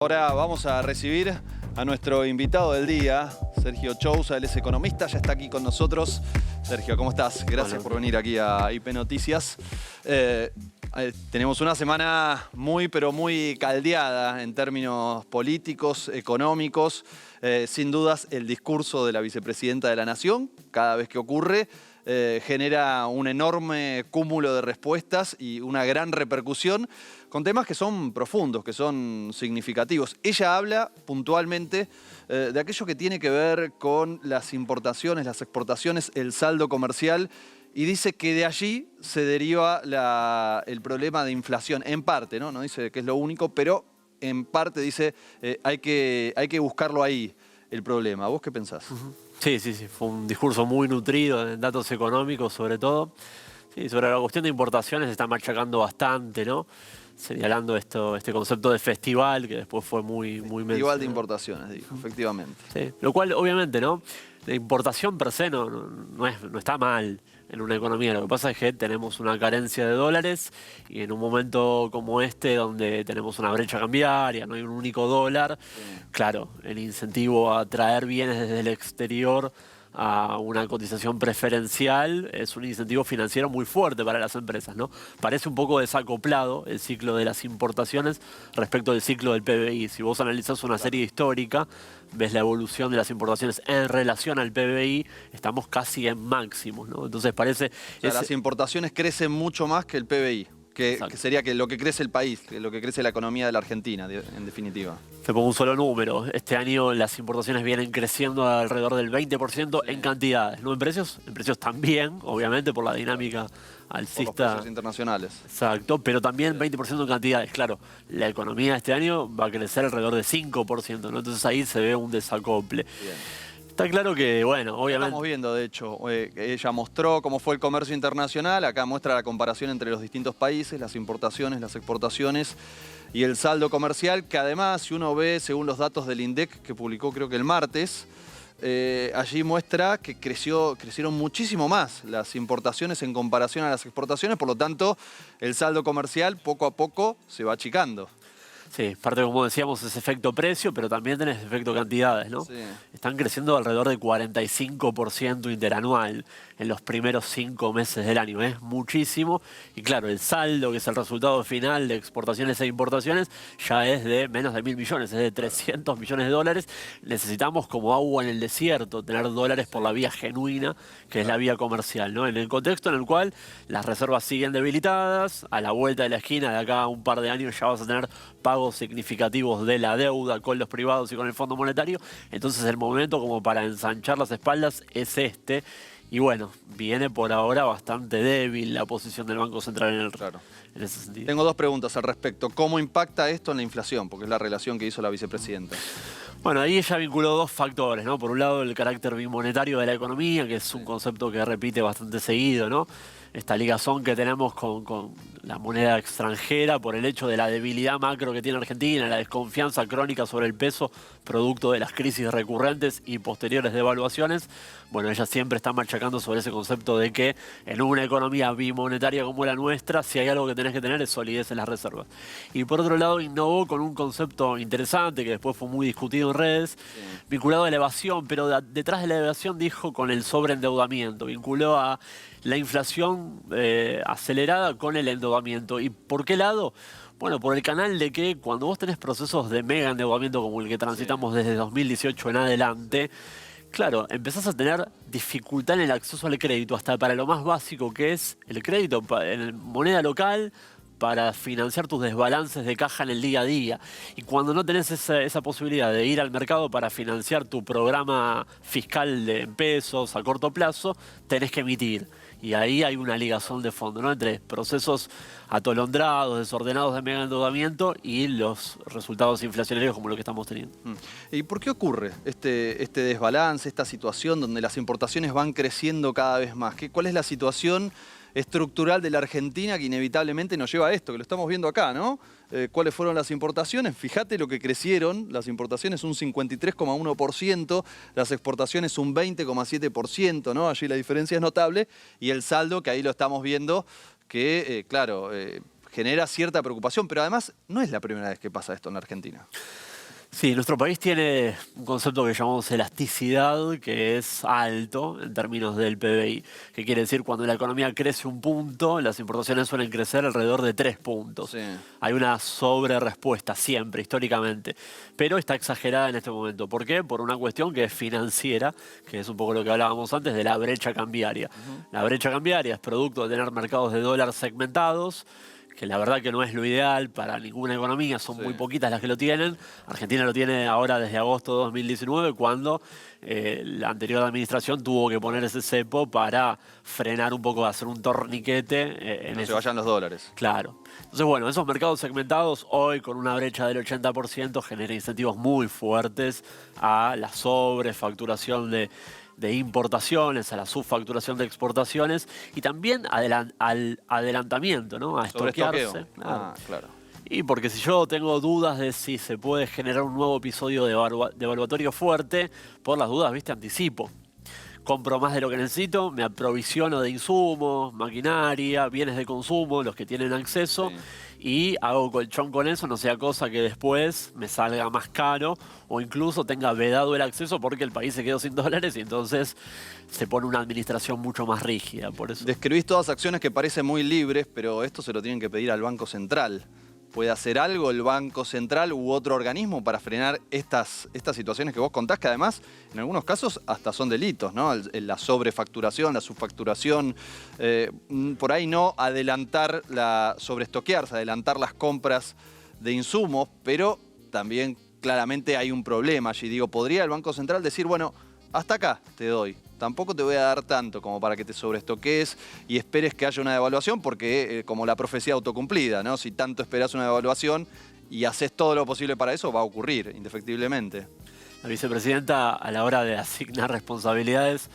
Ahora vamos a recibir a nuestro invitado del día, Sergio Chousa, él es economista, ya está aquí con nosotros. Sergio, ¿cómo estás? Gracias por venir aquí a IP Noticias. Tenemos una semana pero muy caldeada en términos políticos, económicos. Sin dudas, el discurso de la vicepresidenta de la Nación, cada vez que ocurre, genera un enorme cúmulo de respuestas y una gran repercusión con temas que son profundos, que son significativos. Ella habla puntualmente de aquello que tiene que ver con las importaciones, las exportaciones, el saldo comercial, y dice que de allí se deriva el problema de inflación, en parte, ¿no? No dice que es lo único, pero en parte dice hay que buscarlo ahí, el problema. ¿Vos qué pensás? Sí, fue un discurso muy nutrido en datos económicos sobre todo. Sí, sobre la cuestión de importaciones se está machacando bastante, ¿no? Señalando este concepto de festival que después fue muy Festival de importaciones, dijo, efectivamente. Sí, lo cual obviamente, ¿no? La importación per se no está mal en una economía. Lo que pasa es que tenemos una carencia de dólares y en un momento como este, donde tenemos una brecha cambiaria, no hay un único dólar, claro, el incentivo a traer bienes desde el exterior a una cotización preferencial es un incentivo financiero muy fuerte para las empresas, ¿no? Parece un poco desacoplado el ciclo de las importaciones respecto del ciclo del PBI. Si vos analizás una serie histórica, ves la evolución de las importaciones en relación al PBI, estamos casi en máximos, ¿no? Entonces parece... O sea, las importaciones crecen mucho más que el PBI. Que sería lo que crece el país, lo que crece la economía de la Argentina, en definitiva. Te pongo un solo número. Este año las importaciones vienen creciendo alrededor del 20% en cantidades, no en precios. En precios también, obviamente, por la dinámica alcista. Por los precios internacionales. Exacto, pero también 20% en cantidades. Claro, la economía este año va a crecer alrededor de 5%, ¿no? Entonces ahí se ve un desacople. Bien. Está claro que, bueno, obviamente... Estamos viendo, de hecho, ella mostró cómo fue el comercio internacional, acá muestra la comparación entre los distintos países, las importaciones, las exportaciones y el saldo comercial, que además, si uno ve, según los datos del INDEC, que publicó creo que el martes, allí muestra que crecieron muchísimo más las importaciones en comparación a las exportaciones, por lo tanto, el saldo comercial poco a poco se va achicando. Sí, parte, como decíamos, es efecto precio, pero también tenés efecto cantidades, ¿no? Sí. Están creciendo alrededor del 45% interanual en los primeros 5 meses del año. Es muchísimo. Y claro, el saldo, que es el resultado final de exportaciones e importaciones, ya es de menos de 1.000 millones, es de 300 millones de dólares. Necesitamos, como agua en el desierto, tener dólares por la vía genuina, que es la vía comercial, ¿no? En el contexto en el cual las reservas siguen debilitadas, a la vuelta de la esquina de acá a un par de años ya vas a tener pagos significativos de la deuda con los privados y con el Fondo Monetario. Entonces el momento como para ensanchar las espaldas es este. Y bueno, viene por ahora bastante débil la posición del Banco Central en ese sentido. Tengo 2 preguntas al respecto. ¿Cómo impacta esto en la inflación? Porque es la relación que hizo la vicepresidenta. Bueno, ahí ella vinculó 2 factores, ¿no? Por un lado, el carácter bimonetario de la economía, que es un concepto que repite bastante seguido, ¿no? Esta ligazón que tenemos con la moneda extranjera por el hecho de la debilidad macro que tiene Argentina, la desconfianza crónica sobre el peso, producto de las crisis recurrentes y posteriores devaluaciones. Bueno, ella siempre está machacando sobre ese concepto de que en una economía bimonetaria como la nuestra, si hay algo que tenés que tener es solidez en las reservas. Y por otro lado, innovó con un concepto interesante que después fue muy discutido en redes, vinculado a la evasión, pero detrás de la evasión dijo con el sobreendeudamiento, vinculó a la inflación acelerada con el endeudamiento. ¿Y por qué lado? Bueno, por el canal de que cuando vos tenés procesos de mega endeudamiento como el que transitamos desde 2018 en adelante, claro, empezás a tener dificultad en el acceso al crédito, hasta para lo más básico que es el crédito en moneda local, para financiar tus desbalances de caja en el día a día. Y cuando no tenés esa posibilidad de ir al mercado para financiar tu programa fiscal en pesos a corto plazo, tenés que emitir. Y ahí hay una ligazón de fondo, ¿no? Entre procesos atolondrados, desordenados de mega endeudamiento y los resultados inflacionarios como lo que estamos teniendo. ¿Y por qué ocurre este desbalance, esta situación donde las importaciones van creciendo cada vez más? ¿Cuál es la situación estructural de la Argentina que inevitablemente nos lleva a esto, que lo estamos viendo acá, ¿no? ¿Cuáles fueron las importaciones? Fíjate lo que crecieron, las importaciones un 53,1%, las exportaciones un 20,7%, ¿no? Allí la diferencia es notable, y el saldo, que ahí lo estamos viendo, que, claro, genera cierta preocupación, pero además no es la primera vez que pasa esto en la Argentina. Sí, nuestro país tiene un concepto que llamamos elasticidad, que es alto en términos del PBI, que quiere decir cuando la economía crece un punto, las importaciones suelen crecer alrededor de 3 puntos. Sí. Hay una sobrerespuesta siempre, históricamente, pero está exagerada en este momento. ¿Por qué? Por una cuestión que es financiera, que es un poco lo que hablábamos antes de la brecha cambiaria. La brecha cambiaria es producto de tener mercados de dólar segmentados, que la verdad que no es lo ideal para ninguna economía, son Sí. muy poquitas las que lo tienen. Argentina lo tiene ahora desde agosto de 2019, cuando la anterior administración tuvo que poner ese cepo para frenar un poco, hacer un torniquete. Que En no se ese. vayan los dólares. Claro. Entonces, bueno, esos mercados segmentados hoy con una brecha del 80% generan incentivos muy fuertes a la sobrefacturación de importaciones, a la subfacturación de exportaciones y también al adelantamiento, ¿no? A Sobreestoqueo. estoquearse. Claro. Ah, claro. Y porque si yo tengo dudas de si se puede generar un nuevo episodio de evaluatorio fuerte, por las dudas, ¿viste? Anticipo. Compro más de lo que necesito, me aprovisiono de insumos, maquinaria, bienes de consumo, los que tienen acceso, Sí. y hago colchón con eso, no sea cosa que después me salga más caro o incluso tenga vedado el acceso porque el país se quedó sin dólares y entonces se pone una administración mucho más rígida. Por eso. Describís todas acciones que parecen muy libres, pero esto se lo tienen que pedir al Banco Central. ¿Puede hacer algo el Banco Central u otro organismo para frenar estas situaciones que vos contás, que además en algunos casos hasta son delitos, ¿no? La sobrefacturación, la subfacturación, por ahí no adelantar sobreestoquearse, adelantar las compras de insumos, pero también claramente hay un problema allí. Digo, ¿podría el Banco Central decir, bueno, hasta acá te doy? Tampoco te voy a dar tanto como para que te sobreestoques y esperes que haya una devaluación, porque como la profecía autocumplida, ¿no? Si tanto esperas una devaluación y haces todo lo posible para eso, va a ocurrir, indefectiblemente. La vicepresidenta, a la hora de asignar responsabilidades,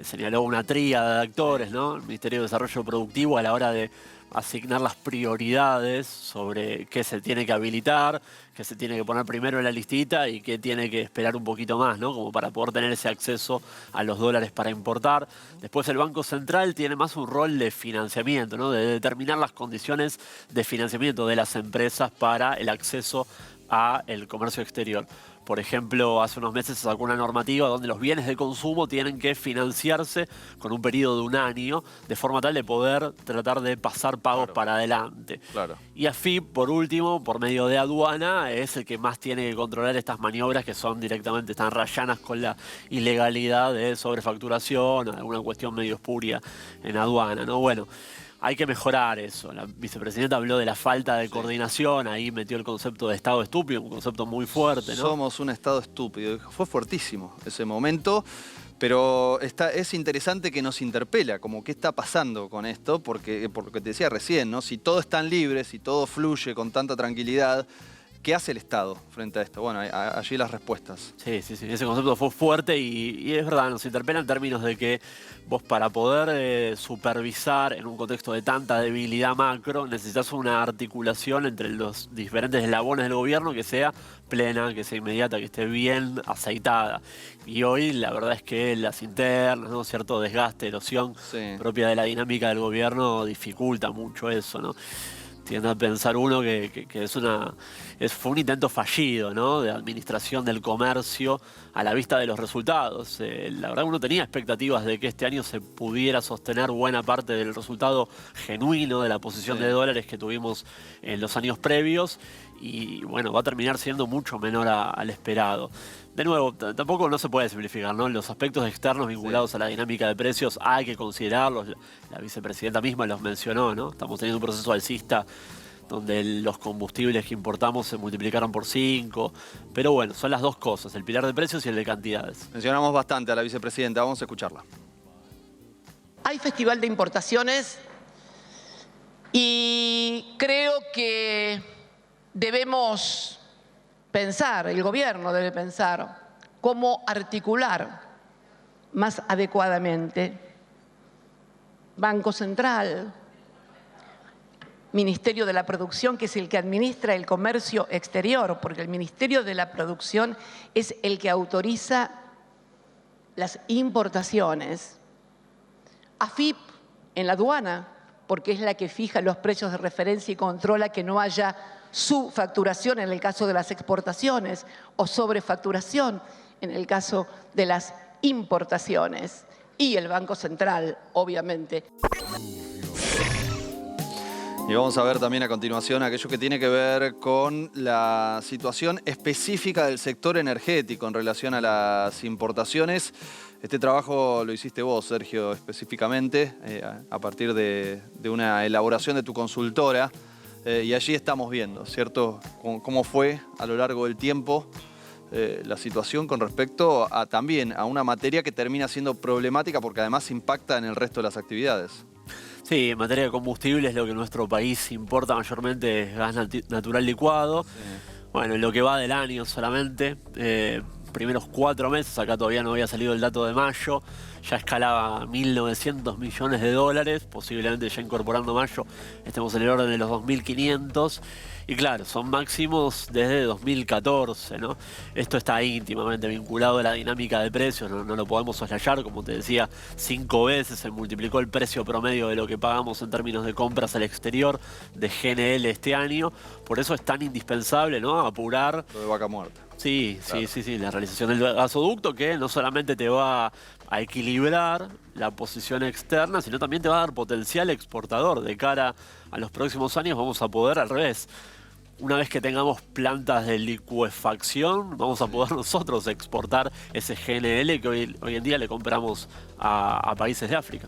señaló una tríada de actores, ¿no? El Ministerio de Desarrollo Productivo, a la hora de asignar las prioridades sobre qué se tiene que habilitar, qué se tiene que poner primero en la listita y qué tiene que esperar un poquito más, ¿no? Como para poder tener ese acceso a los dólares para importar. Después el Banco Central tiene más un rol de financiamiento, ¿no? De determinar las condiciones de financiamiento de las empresas para el acceso a el comercio exterior. Por ejemplo, hace unos meses se sacó una normativa donde los bienes de consumo tienen que financiarse con un periodo de 1 año, de forma tal de poder tratar de pasar pagos Claro. para adelante. Claro. Y AFIP, por último, por medio de aduana, es el que más tiene que controlar estas maniobras que son directamente, están rayanas con la ilegalidad de sobrefacturación o alguna cuestión medio espuria en aduana, ¿no? Bueno, hay que mejorar eso. La vicepresidenta habló de la falta de coordinación, ahí metió el concepto de Estado estúpido, un concepto muy fuerte, ¿no? Somos un Estado estúpido. Fue fuertísimo ese momento, pero es interesante que nos interpela, como qué está pasando con esto, porque por lo que te decía recién, ¿no? Si todo es tan libre, si todo fluye con tanta tranquilidad, ¿qué hace el Estado frente a esto? Bueno, allí las respuestas. Sí. Ese concepto fue fuerte y es verdad, nos interpela en términos de que vos para poder supervisar en un contexto de tanta debilidad macro necesitas una articulación entre los diferentes eslabones del gobierno que sea plena, que sea inmediata, que esté bien aceitada. Y hoy la verdad es que las internas, ¿no? Cierto desgaste, erosión Sí. propia de la dinámica del gobierno dificulta mucho eso, ¿no? Tiende a pensar uno que fue un intento fallido, ¿no? De administración del comercio a la vista de los resultados. La verdad uno tenía expectativas de que este año se pudiera sostener buena parte del resultado genuino de la posición Sí. de dólares que tuvimos en los años previos y bueno, va a terminar siendo mucho menor al esperado. De nuevo, tampoco no se puede simplificar, ¿no? Los aspectos externos vinculados a la dinámica de precios hay que considerarlos. La vicepresidenta misma los mencionó, ¿no? Estamos teniendo un proceso alcista donde los combustibles que importamos se multiplicaron por 5. Pero bueno, son las dos cosas, el pilar de precios y el de cantidades. Mencionamos bastante a la vicepresidenta, vamos a escucharla. Hay festival de importaciones y creo que debemos pensar, el gobierno debe pensar cómo articular más adecuadamente Banco Central, Ministerio de la Producción, que es el que administra el comercio exterior, porque el Ministerio de la Producción es el que autoriza las importaciones, AFIP en la aduana, porque es la que fija los precios de referencia y controla que no haya subfacturación en el caso de las exportaciones o sobrefacturación en el caso de las importaciones. Y el Banco Central, obviamente. Y vamos a ver también a continuación aquello que tiene que ver con la situación específica del sector energético en relación a las importaciones. Este trabajo lo hiciste vos, Sergio, específicamente, a partir de una elaboración de tu consultora. Y allí estamos viendo, ¿cierto?, cómo fue a lo largo del tiempo la situación con respecto también a una materia que termina siendo problemática porque además impacta en el resto de las actividades. Sí, en materia de combustibles lo que nuestro país importa mayormente es gas natural licuado. Sí. Bueno, en lo que va del año solamente, primeros 4 meses, acá todavía no había salido el dato de mayo, ya escalaba 1.900 millones de dólares, posiblemente ya incorporando mayo estemos en el orden de los 2.500. Y claro, son máximos desde 2014, ¿no? Esto está íntimamente vinculado a la dinámica de precios, no lo podemos soslayar. Como te decía, 5 veces se multiplicó el precio promedio de lo que pagamos en términos de compras al exterior de GNL este año. Por eso es tan indispensable, ¿no?, apurar. Lo de Vaca Muerta. Sí, claro. Sí, la realización del gasoducto, que no solamente te va a equilibrar la posición externa, sino también te va a dar potencial exportador. De cara a los próximos años vamos a poder, al revés, una vez que tengamos plantas de licuefacción, vamos a poder nosotros exportar ese GNL que hoy en día le compramos a países de África.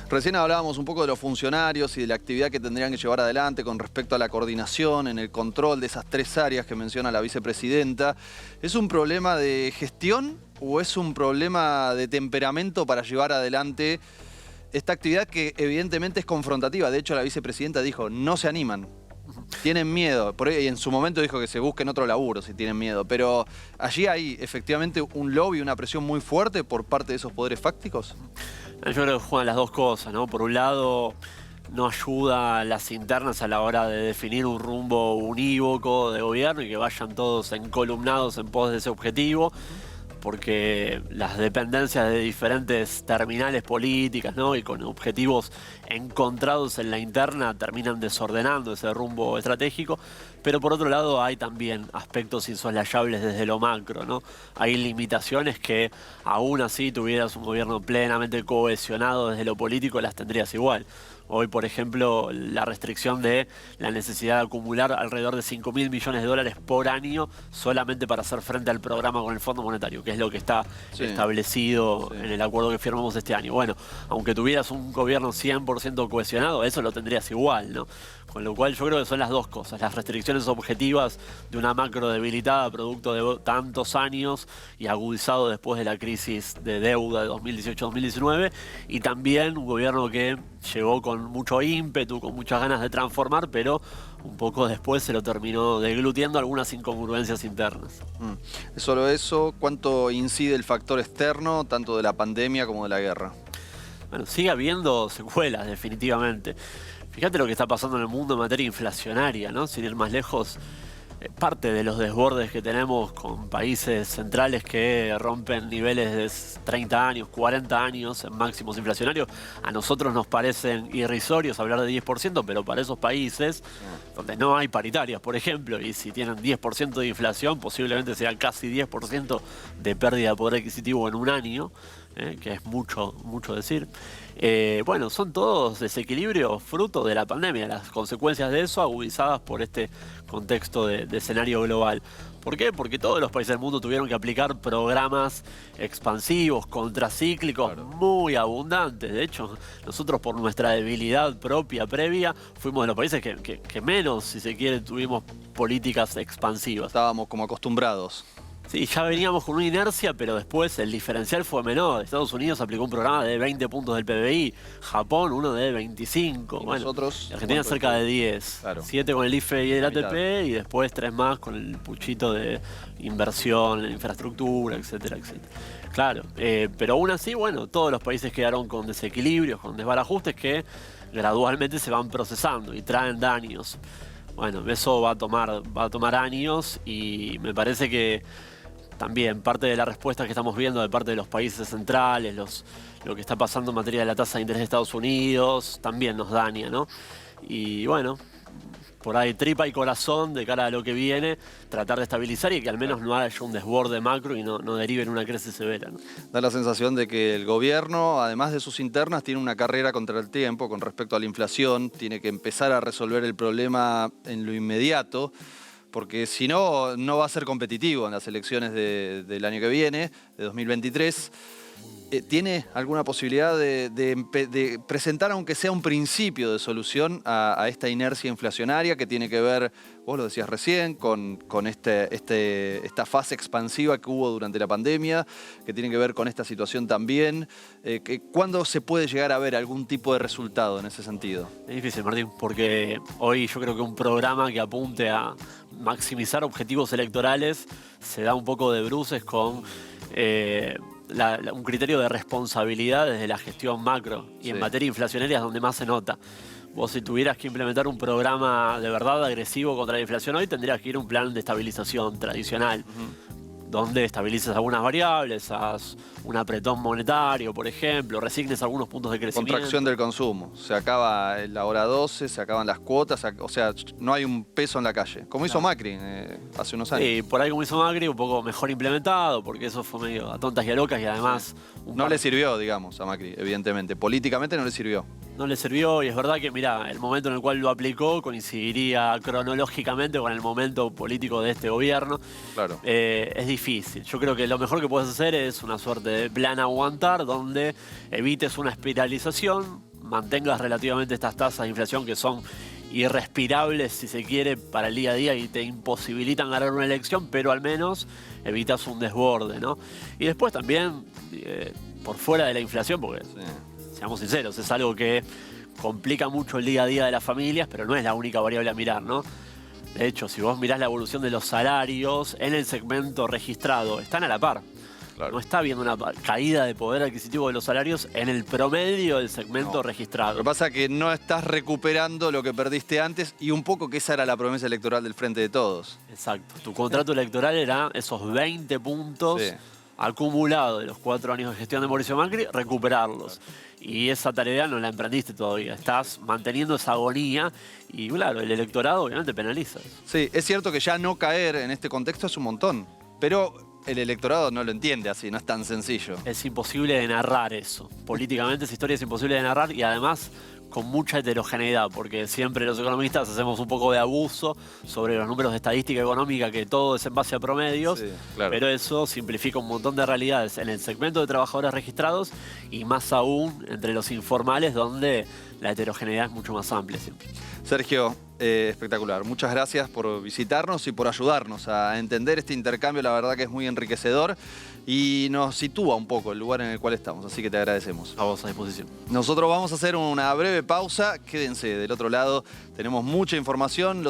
Recién hablábamos un poco de los funcionarios y de la actividad que tendrían que llevar adelante con respecto a la coordinación, en el control de esas 3 áreas que menciona la vicepresidenta. ¿Es un problema de gestión o es un problema de temperamento para llevar adelante esta actividad que evidentemente es confrontativa? De hecho, la vicepresidenta dijo, no se animan. Tienen miedo, por ahí en su momento dijo que se busquen otro laburo si tienen miedo, pero allí hay efectivamente un lobby, una presión muy fuerte por parte de esos poderes fácticos. Yo creo que juegan las dos cosas, ¿no? Por un lado, no ayuda a las internas a la hora de definir un rumbo unívoco de gobierno y que vayan todos encolumnados en pos de ese objetivo, porque las dependencias de diferentes terminales políticas, ¿no?, y con objetivos encontrados en la interna terminan desordenando ese rumbo estratégico. Pero por otro lado hay también aspectos insoslayables desde lo macro, ¿no? Hay limitaciones que aún así tuvieras un gobierno plenamente cohesionado desde lo político, las tendrías igual. Hoy, por ejemplo, la restricción de la necesidad de acumular alrededor de 5.000 millones de dólares por año solamente para hacer frente al programa con el Fondo Monetario, que es lo que está establecido en el acuerdo que firmamos este año. Bueno, aunque tuvieras un gobierno 100% cohesionado, eso lo tendrías igual, ¿no? Con lo cual yo creo que son las dos cosas, las restricciones objetivas de una macro debilitada producto de tantos años y agudizado después de la crisis de deuda de 2018-2019, y también un gobierno que llegó con mucho ímpetu, con muchas ganas de transformar, pero un poco después se lo terminó deglutiendo algunas incongruencias internas. ¿Es solo eso? ¿Cuánto incide el factor externo, tanto de la pandemia como de la guerra? Bueno, sigue habiendo secuelas, definitivamente. Fíjate lo que está pasando en el mundo en materia inflacionaria, ¿no? Sin ir más lejos, parte de los desbordes que tenemos con países centrales que rompen niveles de 30 años, 40 años en máximos inflacionarios, a nosotros nos parecen irrisorios hablar de 10%, pero para esos países donde no hay paritarias, por ejemplo, y si tienen 10% de inflación, posiblemente sea casi 10% de pérdida de poder adquisitivo en un año, que es mucho decir. Bueno, son todos desequilibrios fruto de la pandemia, las consecuencias de eso agudizadas por este contexto de escenario global. ¿Por qué? Porque todos los países del mundo tuvieron que aplicar programas expansivos, contracíclicos, muy abundantes. De hecho, nosotros por nuestra debilidad propia previa fuimos de los países que menos, si se quiere, tuvimos políticas expansivas. Estábamos como acostumbrados. Sí, ya veníamos con una inercia, pero después el diferencial fue menor. Estados Unidos aplicó un programa de 20 puntos del PBI, Japón uno de 25. ¿Y bueno, nosotros? Argentina cerca de 10. Claro. 7 con el IFE y el ATP, y después 3 más con el puchito de inversión en infraestructura, etcétera, etcétera. Claro, pero aún así, bueno, todos los países quedaron con desequilibrios, con desbarajustes que gradualmente se van procesando y traen daños. Bueno, eso va a tomar años, y me parece que también parte de la respuesta que estamos viendo de parte de los países centrales, lo que está pasando en materia de la tasa de interés de Estados Unidos, también nos daña, ¿no? Y bueno, por ahí tripa y corazón de cara a lo que viene, tratar de estabilizar y que al menos no haya un desborde macro y no derive en una crisis severa, ¿no? Da la sensación de que el gobierno, además de sus internas, tiene una carrera contra el tiempo con respecto a la inflación, tiene que empezar a resolver el problema en lo inmediato, porque si no, no va a ser competitivo en las elecciones del año que viene, de 2023. ¿Tiene alguna posibilidad de presentar, aunque sea un principio de solución, a esta inercia inflacionaria que tiene que ver, vos lo decías recién, con esta fase expansiva que hubo durante la pandemia, que tiene que ver con esta situación también? ¿Cuándo se puede llegar a ver algún tipo de resultado en ese sentido? Es difícil, Martín, porque hoy yo creo que un programa que apunte a maximizar objetivos electorales se da un poco de bruces con un criterio de responsabilidad desde la gestión macro. Y Sí. en materia inflacionaria es donde más se nota. Vos, si tuvieras que implementar un programa de verdad agresivo contra la inflación hoy, tendrías que ir a un plan de estabilización tradicional, donde estabilices algunas variables, haz un apretón monetario, por ejemplo, resignes algunos puntos de crecimiento. Contracción del consumo. Se acaba la hora 12, se acaban las cuotas, o sea, no hay un peso en la calle. Como hizo Macri hace unos años. Sí, por ahí como hizo Macri, un poco mejor implementado, porque eso fue medio a tontas y a locas y además... No le sirvió, digamos, a Macri, evidentemente. Políticamente no le sirvió. No le sirvió y es verdad que, mira, el momento en el cual lo aplicó coincidiría cronológicamente con el momento político de este gobierno. Claro. Es difícil. Yo creo que lo mejor que puedes hacer es una suerte de plan aguantar donde evites una espiralización, mantengas relativamente estas tasas de inflación que son irrespirables, si se quiere, para el día a día y te imposibilitan ganar una elección, pero al menos evitas un desborde, ¿no? Y después también, por fuera de la inflación, porque... Sí. Seamos sinceros, es algo que complica mucho el día a día de las familias, pero no es la única variable a mirar, ¿no? De hecho, si vos mirás la evolución de los salarios en el segmento registrado, están a la par. Claro. No está habiendo una caída de poder adquisitivo de los salarios en el promedio del segmento No. registrado. Lo que pasa es que no estás recuperando lo que perdiste antes y un poco que esa era la promesa electoral del Frente de Todos. Exacto. Tu contrato electoral era esos 20 puntos Sí. acumulados de los 4 años de gestión de Mauricio Macri, recuperarlos. Y esa tarea no la emprendiste todavía. Estás manteniendo esa agonía y, claro, el electorado obviamente penaliza eso. Sí, es cierto que ya no caer en este contexto es un montón, pero el electorado no lo entiende así, no es tan sencillo. Es imposible de narrar eso. Políticamente esa historia es imposible de narrar y además con mucha heterogeneidad, porque siempre los economistas hacemos un poco de abuso sobre los números de estadística económica, que todo es en base a promedios, Sí, claro. pero eso simplifica un montón de realidades en el segmento de trabajadores registrados y más aún entre los informales, donde la heterogeneidad es mucho más amplia siempre. Sergio, espectacular. Muchas gracias por visitarnos y por ayudarnos a entender este intercambio. La verdad que es muy enriquecedor y nos sitúa un poco el lugar en el cual estamos, así que te agradecemos. A vos a disposición. Nosotros vamos a hacer una breve pausa. Quédense del otro lado, tenemos mucha información.